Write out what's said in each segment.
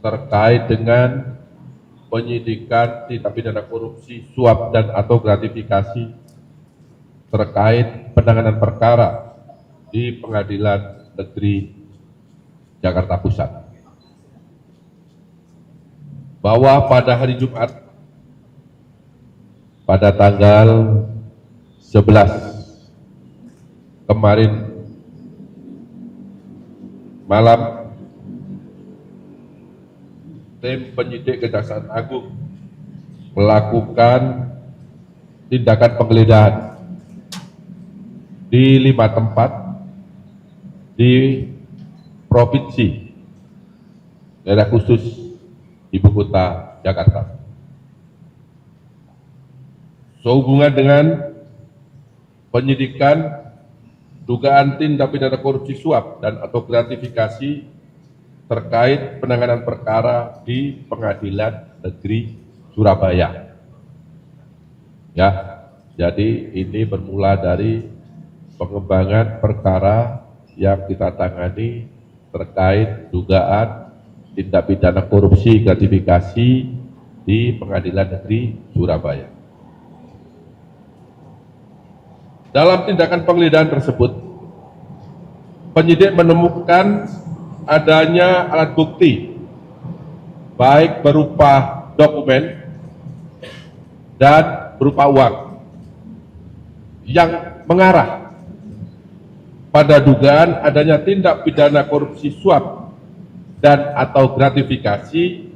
terkait dengan penyidikan tindak pidana korupsi, suap dan atau gratifikasi terkait penanganan perkara di Pengadilan Negeri Jakarta Pusat. Bahwa pada hari Jumat pada tanggal 11 kemarin malam, tim penyidik Kejaksaan Agung melakukan tindakan penggeledahan di 5 tempat di provinsi daerah khusus Ibu Kota Jakarta. Sehubungan dengan penyidikan dugaan tindak pidana korupsi suap dan atau gratifikasi terkait penanganan perkara di Pengadilan Negeri Surabaya. Ya, jadi ini bermula dari pengembangan perkara yang kita tangani terkait dugaan tindak pidana korupsi gratifikasi di Pengadilan Negeri Surabaya. Dalam tindakan penggeledahan tersebut, penyidik menemukan adanya alat bukti, baik berupa dokumen dan berupa uang, yang mengarah pada dugaan adanya tindak pidana korupsi suap dan atau gratifikasi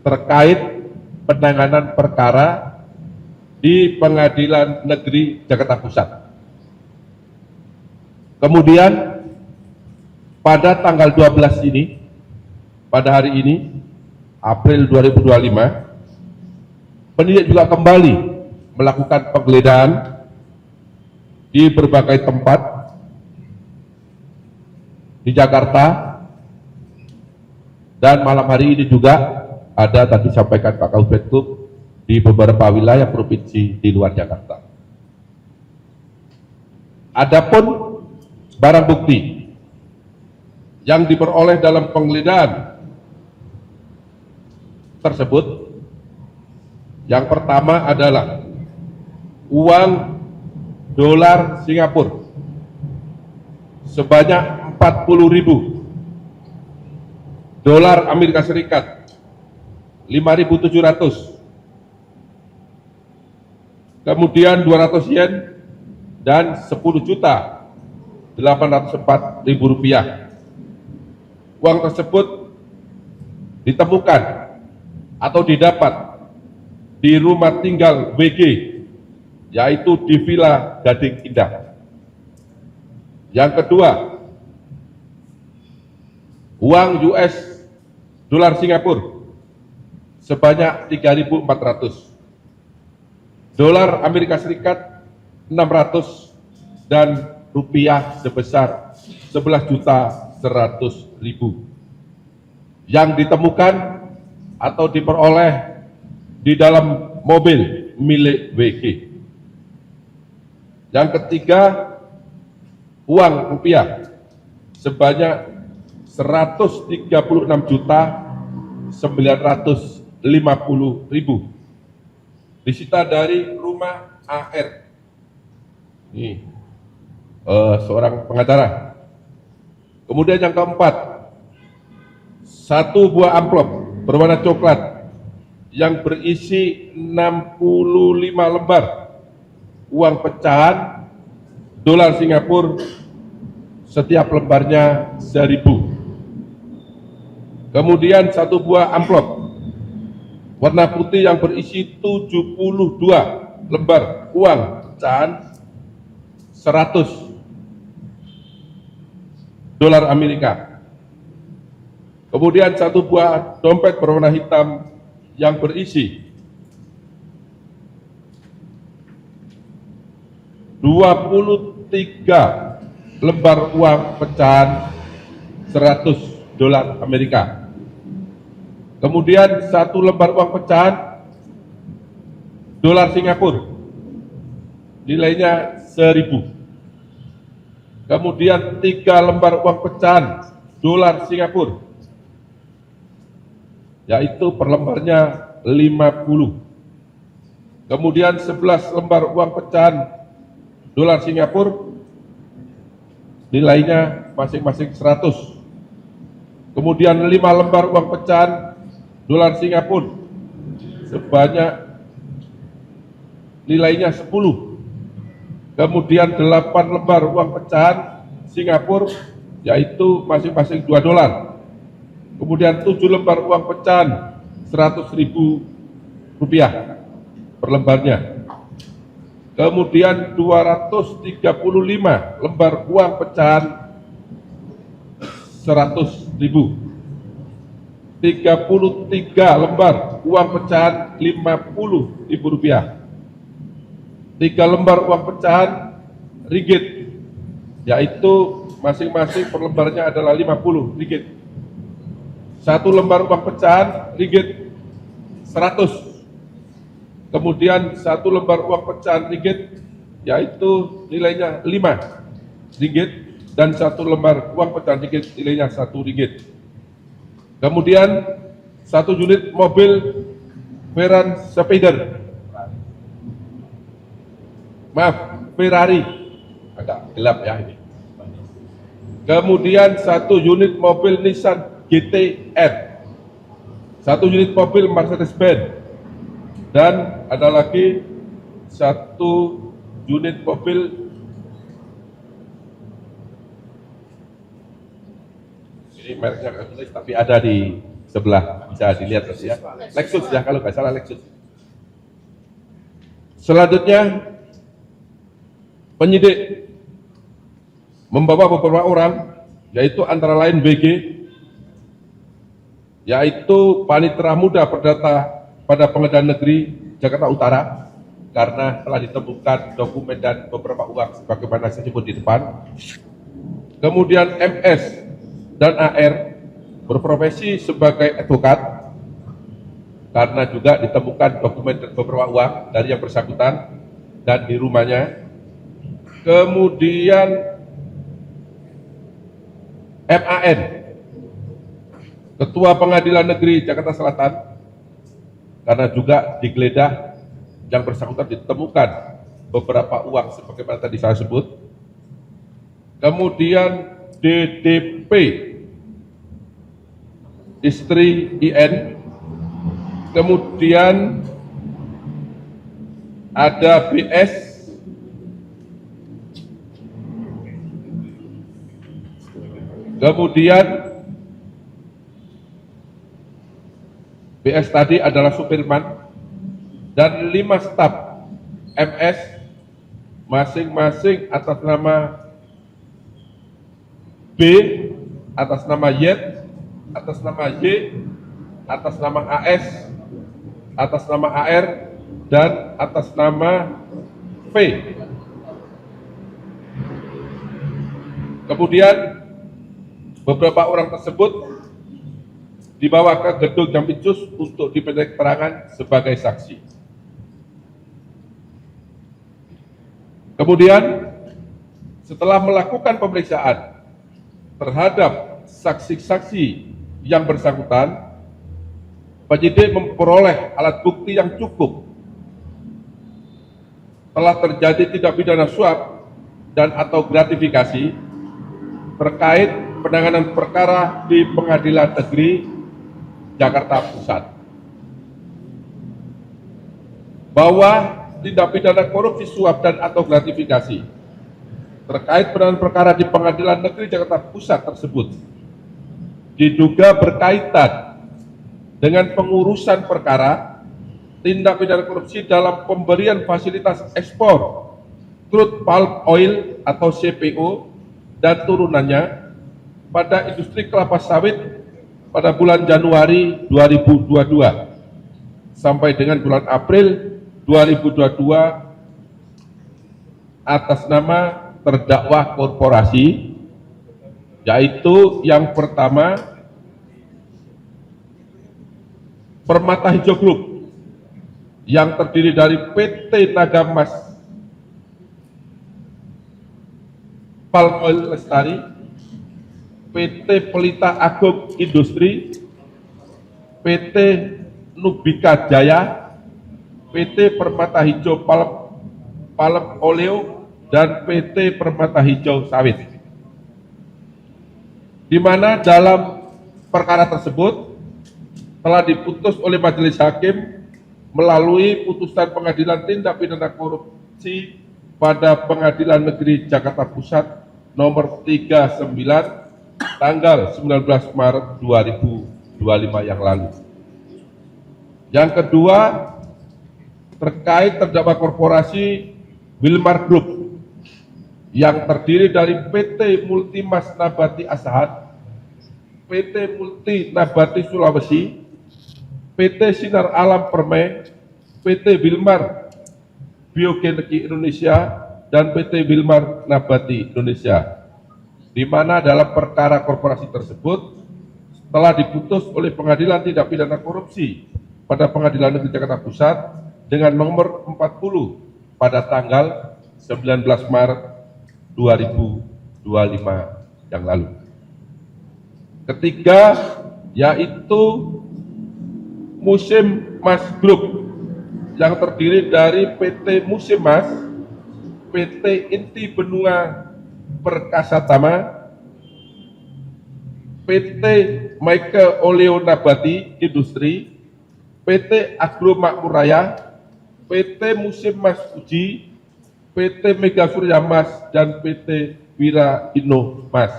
terkait penanganan perkara di Pengadilan Negeri Jakarta Pusat. Kemudian pada tanggal 12 ini, pada hari ini, April 2025, penyidik juga kembali melakukan penggeledahan di berbagai tempat di Jakarta, dan malam hari ini juga ada tadi sampaikan Pak Kabupatkum di beberapa wilayah provinsi di luar Jakarta. Adapun barang bukti yang diperoleh dalam penggeledahan tersebut, yang pertama adalah uang dolar Singapura sebanyak 40.000, dolar Amerika Serikat 5.700, kemudian 200 yen dan 10.804.000 rupiah. Uang tersebut ditemukan atau didapat di rumah tinggal WG, yaitu di Villa Gading Indah. Yang kedua, uang US dolar Singapura sebanyak 3.400, dolar Amerika Serikat 600, dan rupiah sebesar 11.100.000 yang ditemukan atau diperoleh di dalam mobil milik WG. Yang ketiga, uang rupiah sebanyak 136.950.000 disita dari rumah AR. Ini seorang pengacara. Kemudian yang keempat, satu buah amplop berwarna coklat yang berisi 65 lembar uang pecahan dolar Singapura, setiap lembarnya 1.000. Kemudian satu buah amplop warna putih yang berisi 72 lembar uang pecahan 100 dolar Amerika. Kemudian satu buah dompet berwarna hitam yang berisi 23 lembar uang pecahan 100 dolar Amerika. Kemudian satu lembar uang pecahan dolar Singapura, nilainya 1.000. Kemudian 3 lembar uang pecahan dolar Singapura, yaitu per lembarnya 50. Kemudian 11 lembar uang pecahan dolar Singapura, nilainya masing-masing 100. Kemudian 5 lembar uang pecahan dolar Singapura sebanyak nilainya 10. Kemudian 8 lembar uang pecahan Singapura, yaitu masing-masing 2 dolar. Kemudian 7 lembar uang pecahan 100.000 rupiah per lembarnya. Kemudian 235 lembar uang pecahan 100.000. 33 lembar uang pecahan 50.000 rupiah. 3 lembar uang pecahan ringgit, yaitu masing-masing per lembarnya adalah 50 ringgit. 1 lembar uang pecahan ringgit 100. Kemudian 1 lembar uang pecahan ringgit, yaitu nilainya 5 ringgit, dan 1 lembar uang pecahan ringgit nilainya 1 ringgit. Kemudian 1 unit mobil Veran Spider, maaf, Ferrari, agak gelap ya ini. Kemudian 1 unit mobil Nissan GT-R, 1 unit mobil Mercedes-Benz, dan ada lagi 1 unit mobil, ini mereknya nggak tulis tapi ada di sebelah, bisa dilihat ya, Lexus ya kalau nggak salah, Lexus. Selanjutnya penyidik membawa beberapa orang, yaitu antara lain BG, yaitu Panitera Muda Perdata pada Pengadilan Negeri Jakarta Utara, karena telah ditemukan dokumen dan beberapa uang sebagaimana saya sebut di depan. Kemudian MS dan AR berprofesi sebagai advokat, karena juga ditemukan dokumen dan beberapa uang dari yang bersangkutan dan di rumahnya. Kemudian MAN, Ketua Pengadilan Negeri Jakarta Selatan, karena juga digeledah yang bersangkutan ditemukan beberapa uang sebagaimana tadi saya sebut. Kemudian DDP, istri IN. Kemudian ada BS, kemudian BS tadi adalah supirman, dan 5 staf MS masing-masing atas nama B, atas nama Y, atas nama Y, atas nama AS, atas nama AR, dan atas nama V. Kemudian beberapa orang tersebut dibawa ke gedung Jampitsus untuk dimintai keterangan sebagai saksi. Kemudian setelah melakukan pemeriksaan terhadap saksi-saksi yang bersangkutan, penyidik memperoleh alat bukti yang cukup. Telah terjadi tindak pidana suap dan atau gratifikasi terkait penanganan perkara di Pengadilan Negeri Jakarta Pusat, bahwa tindak pidana korupsi suap dan atau gratifikasi terkait penanganan perkara di Pengadilan Negeri Jakarta Pusat tersebut diduga berkaitan dengan pengurusan perkara tindak pidana korupsi dalam pemberian fasilitas ekspor crude palm oil atau CPO dan turunannya pada industri kelapa sawit pada bulan Januari 2022 sampai dengan bulan April 2022 atas nama terdakwa korporasi, yaitu yang pertama Permata Hijau Group yang terdiri dari PT Nagamas Palm Oil Lestari, PT Pelita Agung Industri, PT Nubika Jaya, PT Permata Hijau Palem Oleo, dan PT Permata Hijau Sawit. Di mana dalam perkara tersebut telah diputus oleh majelis hakim melalui putusan Pengadilan Tindak Pidana Korupsi pada Pengadilan Negeri Jakarta Pusat nomor 39 tanggal 19 Maret 2025 yang lalu. Yang kedua, terkait terdakwa korporasi Wilmar Group yang terdiri dari PT Multimas Nabati Asahan, PT Multi Nabati Sulawesi, PT Sinar Alam Permai, PT Wilmar Biogenergi Indonesia, dan PT Wilmar Nabati Indonesia, di mana dalam perkara korporasi tersebut telah diputus oleh Pengadilan Tindak Pidana Korupsi pada Pengadilan Negeri Jakarta Pusat dengan nomor 40 pada tanggal 19 Maret 2025 yang lalu. Ketiga, yaitu Musim Mas Group yang terdiri dari PT Musim Mas, PT Inti Benua Perkasa Tama, PT Michael Oleo Nabati Industri, PT Agro Makmur Raya, PT Musim Mas Uji, PT Mega Surya Mas, dan PT Wira Inno Mas.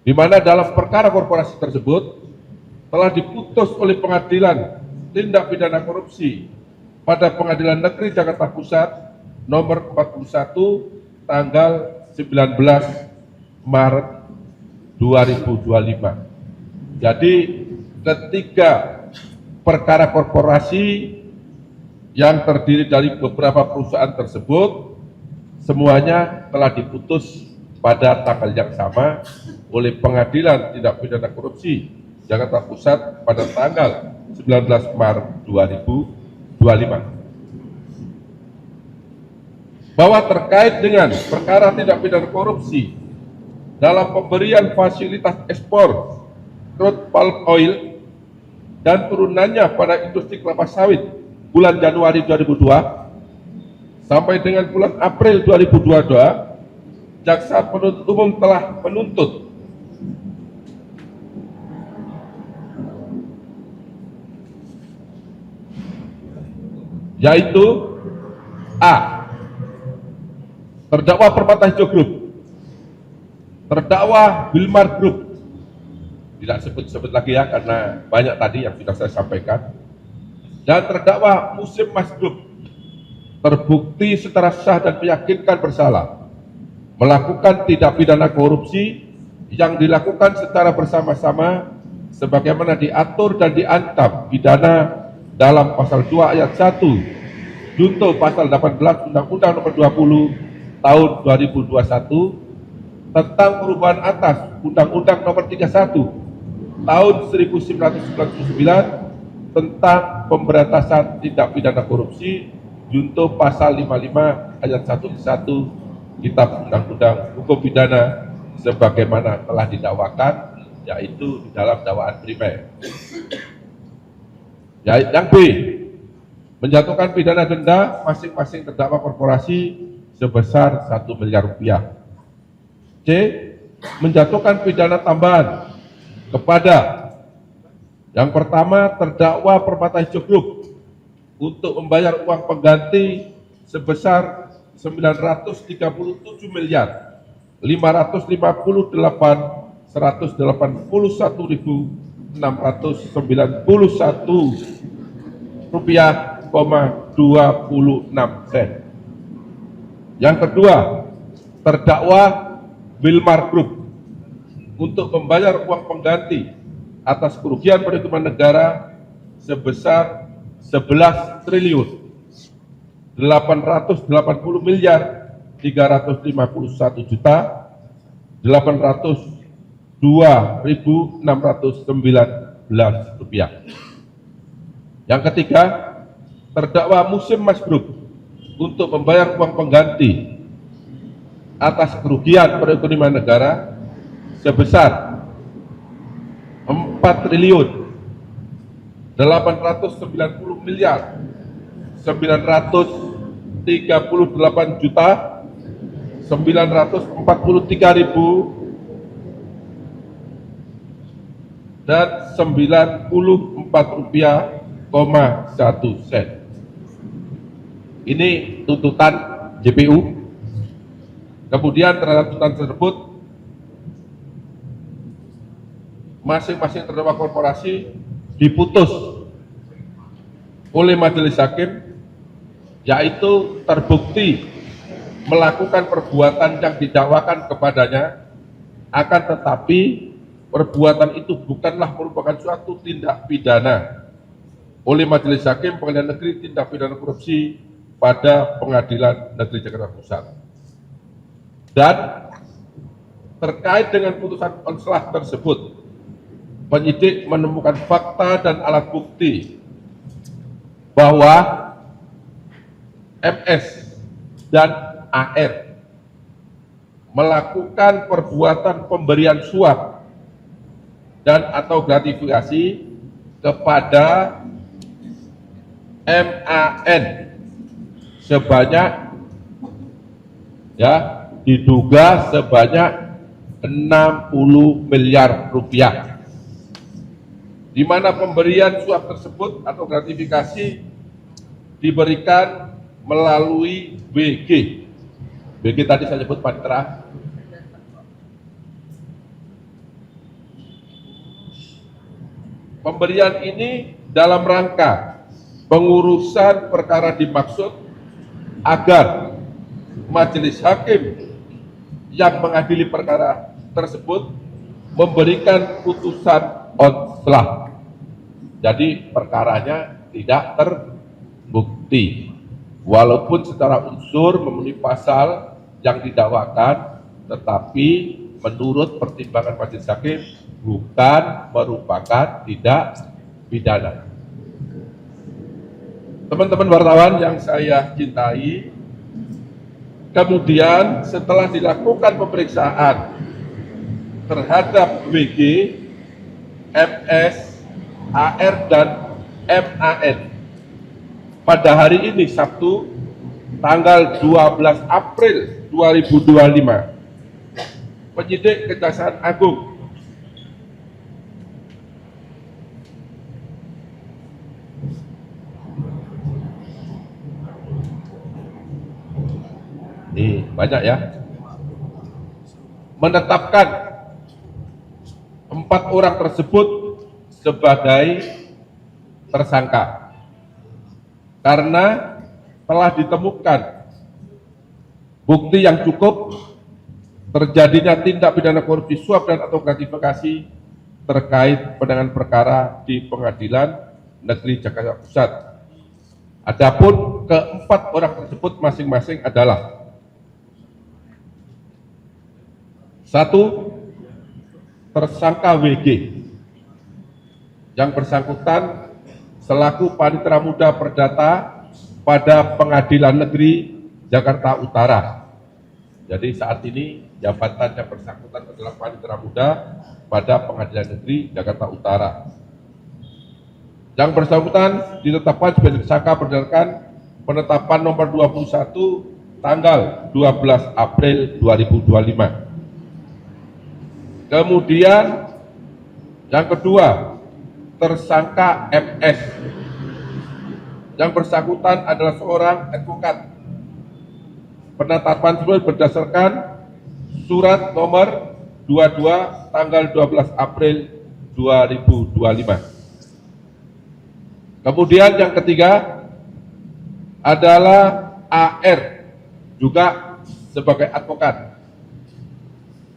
Di mana dalam perkara korporasi tersebut telah diputus oleh Pengadilan Tindak Pidana Korupsi pada Pengadilan Negeri Jakarta Pusat nomor 41 tanggal 19 Maret 2025. Jadi ketiga perkara korporasi yang terdiri dari beberapa perusahaan tersebut semuanya telah diputus pada tanggal yang sama oleh Pengadilan Tindak Pidana Korupsi Jakarta Pusat pada tanggal 19 Maret 2025. Bahwa terkait dengan perkara tindak pidana korupsi dalam pemberian fasilitas ekspor crude palm oil dan turunannya pada industri kelapa sawit bulan Januari 2002 sampai dengan bulan April 2022, jaksa penuntut umum telah menuntut yaitu A. Terdakwa Permata Hijau Group, terdakwa Wilmar Group, tidak sebut-sebut lagi ya karena banyak tadi yang sudah saya sampaikan, dan terdakwa Musim Mas Group terbukti secara sah dan meyakinkan bersalah melakukan tindak pidana korupsi yang dilakukan secara bersama-sama sebagaimana diatur dan diancam pidana dalam pasal 2 ayat 1 junto pasal 18 Undang-Undang Nomor 20 Tahun 2021 tentang perubahan atas Undang-Undang Nomor 31 Tahun 1999 tentang pemberantasan tindak pidana korupsi junto pasal 55 ayat 1 Kitab Undang-Undang Hukum Pidana sebagaimana telah didakwakan, yaitu di dalam dakwaan primer. Yang B, menjatuhkan pidana denda masing-masing terdakwa korporasi sebesar 1 miliar rupiah. C, menjatuhkan pidana tambahan kepada yang pertama terdakwa Permata Hijau Group untuk membayar uang pengganti sebesar 937 miliar 558.181.691 rupiah, 26 sen. Yang kedua, terdakwa Wilmar Group untuk membayar uang pengganti atas kerugian penerimaan negara sebesar 11 triliun 880 miliar 351 juta 802.619 rupiah. Yang ketiga, terdakwa Musim Mas Group untuk membayar uang pengganti atas kerugian perekonomian negara sebesar 4 triliun 890 miliar 938 juta 943 ribu dan 94 rupiah, 1 sen. Ini tuntutan JPU. Kemudian terhadap tuntutan tersebut, masing-masing terdakwa korporasi diputus oleh majelis hakim, yaitu terbukti melakukan perbuatan yang didakwakan kepadanya, akan tetapi perbuatan itu bukanlah merupakan suatu tindak pidana oleh Majelis Hakim Pengadilan Negeri Tindak Pidana Korupsi pada Pengadilan Negeri Jakarta Pusat. Dan terkait dengan putusan konslah tersebut, penyidik menemukan fakta dan alat bukti bahwa MS dan AR melakukan perbuatan pemberian suap dan atau gratifikasi kepada MAN sebanyak, diduga sebanyak 60 miliar rupiah, di mana pemberian suap tersebut atau gratifikasi diberikan melalui BG. BG tadi saya sebut panitera. Pemberian ini dalam rangka pengurusan perkara dimaksud agar majelis hakim yang mengadili perkara tersebut memberikan putusan konslah. Jadi perkaranya tidak terbukti, walaupun secara unsur memenuhi pasal yang didakwakan, tetapi menurut pertimbangan majelis hakim bukan merupakan tindak pidana. Teman-teman wartawan yang saya cintai, kemudian setelah dilakukan pemeriksaan terhadap WG, MS, AR, dan MAN pada hari ini Sabtu tanggal 12 April 2025, penyidik Kejaksaan Agung ini banyak ya, menetapkan 4 orang tersebut sebagai tersangka karena telah ditemukan bukti yang cukup terjadinya tindak pidana korupsi suap dan atau gratifikasi terkait penanganan perkara di Pengadilan Negeri Jakarta Pusat. Adapun ke-4 orang tersebut masing-masing adalah: 1. Tersangka WG, yang bersangkutan selaku Panitera Muda Perdata pada Pengadilan Negeri Jakarta Utara. Jadi saat ini jabatan yang bersangkutan adalah Panitera Muda pada Pengadilan Negeri Jakarta Utara. Yang bersangkutan ditetapkan sebagai tersangka berdasarkan penetapan nomor 21 tanggal 12 April 2025. Kemudian yang kedua, tersangka MS, yang bersangkutan adalah seorang advokat. Penetapan tersebut berdasarkan surat nomor 22 tanggal 12 April 2025. Kemudian yang ketiga adalah AR, juga sebagai advokat,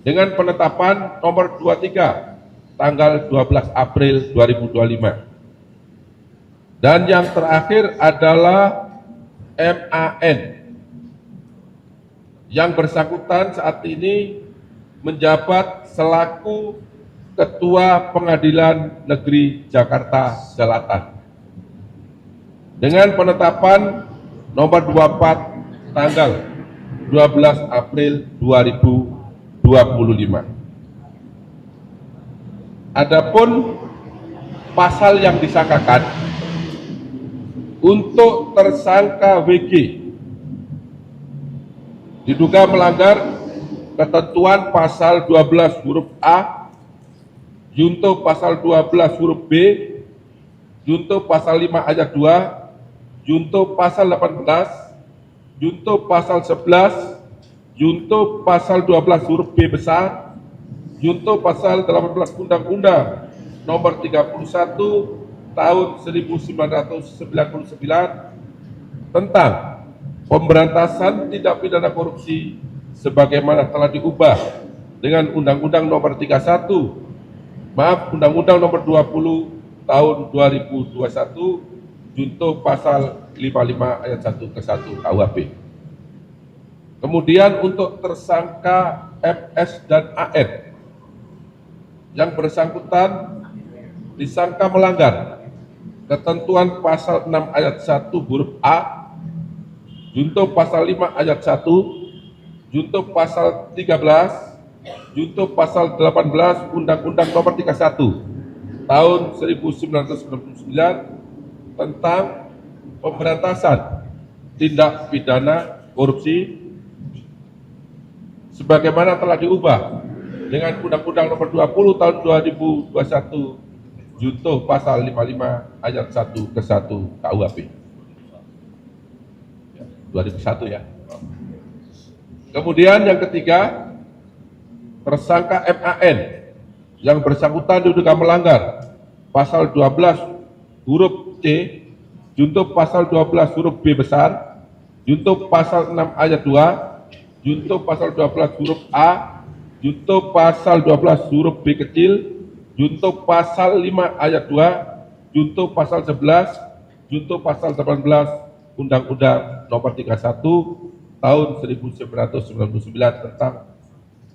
dengan penetapan nomor 23 tanggal 12 April 2025. Dan yang terakhir adalah MAN, yang bersangkutan saat ini menjabat selaku Ketua Pengadilan Negeri Jakarta Selatan, dengan penetapan nomor 24 tanggal 12 April 2025. Adapun pasal yang disangkakan untuk tersangka WG diduga melanggar ketentuan pasal 12 huruf A, junto pasal 12 huruf B, junto pasal 5 ayat 2, junto pasal 18, junto pasal 11, junto pasal 12 huruf B besar, junto pasal 18 Undang-Undang Nomor 31 Tahun 1999 tentang pemberantasan tindak pidana korupsi sebagaimana telah diubah dengan Undang-Undang Nomor 31, Undang-Undang Nomor 20 Tahun 2021, junto pasal 55 ayat 1 ke 1 KUHP. Kemudian untuk tersangka MS dan AN yang bersangkutan disangka melanggar ketentuan pasal 6 ayat 1 huruf A, junto pasal 5 ayat 1, junto pasal 13, junto pasal 18 Undang-Undang Nomor 31 Tahun 1999 tentang pemberantasan tindak pidana korupsi sebagaimana telah diubah dengan Undang-Undang Nomor 20 Tahun 2021, junto pasal 55 ayat 1 ke 1 KUHP 2001 ya. Kemudian yang ketiga, tersangka MAN yang bersangkutan diduga melanggar pasal 12 huruf C, junto pasal 12 huruf B besar, junto pasal 6 ayat 2, junto pasal 12 huruf A, junto pasal 12 huruf B kecil, junto pasal 5 ayat 2, junto pasal 11, junto pasal 18 Undang-Undang Nomor 31 Tahun 1999 tentang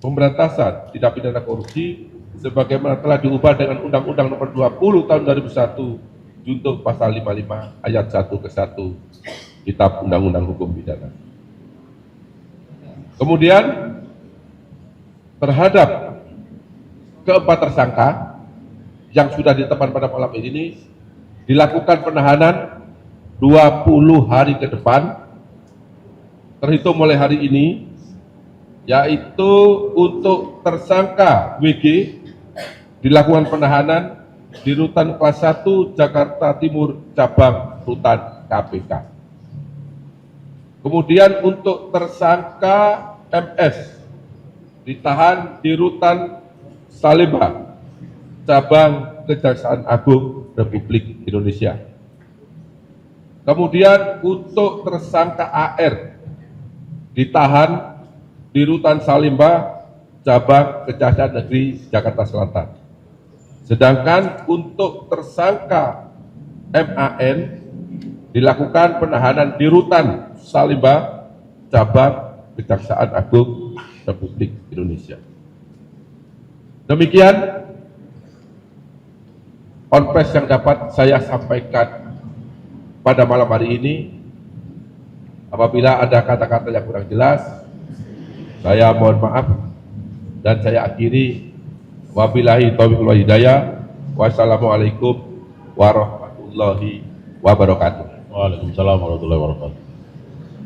pemberantasan tindak pidana korupsi sebagaimana telah diubah dengan Undang-Undang Nomor 20 Tahun 2001, junto pasal 55 ayat 1 ke 1 Kitab Undang-Undang Hukum Pidana. Kemudian terhadap keempat tersangka yang sudah ditetapkan pada malam ini dilakukan penahanan 20 hari ke depan terhitung mulai hari ini, yaitu untuk tersangka WG dilakukan penahanan di Rutan Kelas 1 Jakarta Timur Cabang Rutan KPK. Kemudian untuk tersangka MS ditahan di Rutan Salemba Cabang Kejaksaan Agung Republik Indonesia. Kemudian untuk tersangka AR ditahan di Rutan Salemba Cabang Kejaksaan Negeri Jakarta Selatan. Sedangkan untuk tersangka MAN dilakukan penahanan di Rutan Salemba Cabang Kejaksaan Agung Republik Indonesia. Demikian konfes yang dapat saya sampaikan pada malam hari ini. Apabila ada kata-kata yang kurang jelas, saya mohon maaf dan saya akhiri. Wabillahi taufiq wal hidayah. Wassalamualaikum warahmatullahi wabarakatuh. Waalaikumsalam warahmatullahi wabarakatuh.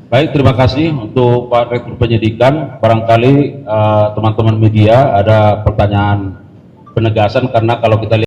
Baik, terima kasih untuk Pak Rektor Penyidikan. Barangkali teman-teman media ada pertanyaan penegasan, karena kalau kita lihat